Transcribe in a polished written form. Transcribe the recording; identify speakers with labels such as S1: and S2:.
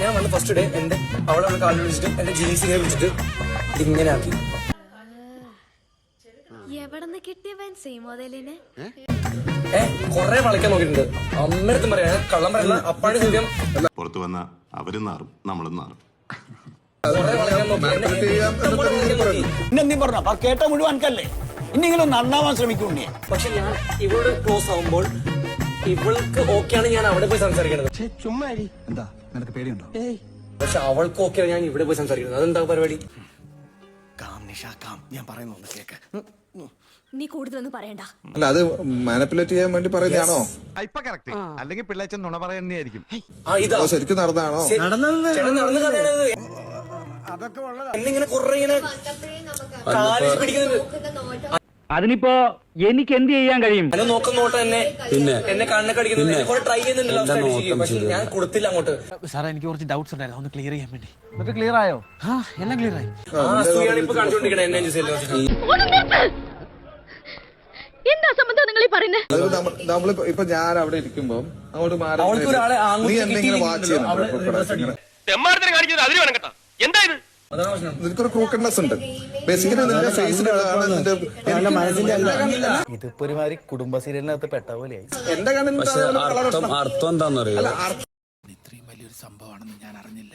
S1: ഞാൻ വന്ന് first day എന്റെ അവളെ കാലിൽ വിളിച്ചിട്ട് എന്റെ ജീൻസിനെ വിളിച്ചിട്ട് ഇങ്ങനെ ആക്കി.
S2: എവിടെന്ന് കിട്ടിയ
S1: കൊറേ വളയ്ക്കാൻ നോക്കിയിട്ടുണ്ട്. അമ്മയടുത്തും പറയാ കള്ളം പറയല്ല, അപ്പാണ് സത്യം.
S3: പുറത്തു വന്ന അവരും നാറും നമ്മളും നാറും.
S4: പിന്നെന്തീ പറഞ്ഞ കേട്ട മുഴുവൻകല്ലേ ഇനിയെങ്കിലും നന്നാവാൻ ശ്രമിക്കൂണ്ണേ.
S1: പക്ഷെ ഞാൻ ഇവളോട് ക്ലോസ് ആവുമ്പോൾ ഇവൾക്ക് ഓക്കെയാണ് ഞാൻ അവിടെ പോയി സംസാരിക്കുന്നത്.
S4: ചുമ്മാ എന്താ നിനക്ക് പേടിയുണ്ടോ?
S1: പക്ഷെ അവൾക്ക് ഓക്കെയാണ് ഞാൻ ഇവിടെ പോയി സംസാരിക്കുന്നത്. അതെന്താ പരിപാടി?
S4: ഞാൻ പറയുന്നു കേക്ക്.
S2: നീ കൂടുതലൊന്നും പറയണ്ട.
S5: അല്ല അത് മാനിപ്പുലേറ്റ് ചെയ്യാൻ വേണ്ടി പറയുന്നതാണോ?
S6: ഇപ്പൊ കറക്റ്റ്. അല്ലെങ്കിൽ പിള്ളേച്ചൻ നുണ പറയുന്നതായിരിക്കും.
S5: ശരിക്കും നടന്നതാണോ?
S1: എന്നിങ്ങനെ കുറെ ഇങ്ങനെ കാലിൽ പിടിക്കുന്നുണ്ട്.
S7: അതിനിപ്പോ എനിക്ക് എന്ത് ചെയ്യാൻ കഴിയും?
S1: എന്നെ നോക്കുന്നോട്ട് എന്നെ കണ്ണൊക്കെ അടിക്കുന്നുണ്ട്. ട്രൈ ചെയ്യുന്നുണ്ട്. പക്ഷെ ഞാൻ കൊടുത്തില്ല അങ്ങോട്ട്.
S8: സാറേ എനിക്ക് കുറച്ച് ഡൗട്ട്സ് ഉണ്ടായിരുന്നു, ഒന്ന് ക്ലിയർ ചെയ്യാൻ വേണ്ടി. എന്നിട്ട് ക്ലിയർ ആയോ? എല്ലാം ക്ലിയർ ആയി.
S1: ഇപ്പൊ കാണിച്ചുകൊണ്ടിരിക്കണേ എന്നെ.
S2: എന്താ സംബന്ധം നിങ്ങൾ ഈ പറയുന്നത്?
S5: നമ്മളിപ്പോ ഞാൻ അവിടെ ഇരിക്കുമ്പോ അങ്ങോട്ട് മാറി
S1: അവൾക്ക് ഒരാളെ
S5: നീ എന്തെങ്കിലും വാച്ച് നിനക്കൊരു ക്രൂക്കഡ്നെസ് ഉണ്ട്. ബേസിക്കലി നിന്റെ ഫേസിലാണ്
S4: ഇതിപ്പോ ഒരുമാതിരി കുടുംബ സീരിയലിനകത്ത് പെട്ട പോലെയായി.
S5: എന്റെ കണ്ണിൽ
S8: അർത്ഥം എന്താണെന്നറിയോ?
S4: ഇത്രയും വലിയൊരു സംഭവമാണെന്ന് ഞാൻ അറിഞ്ഞില്ല.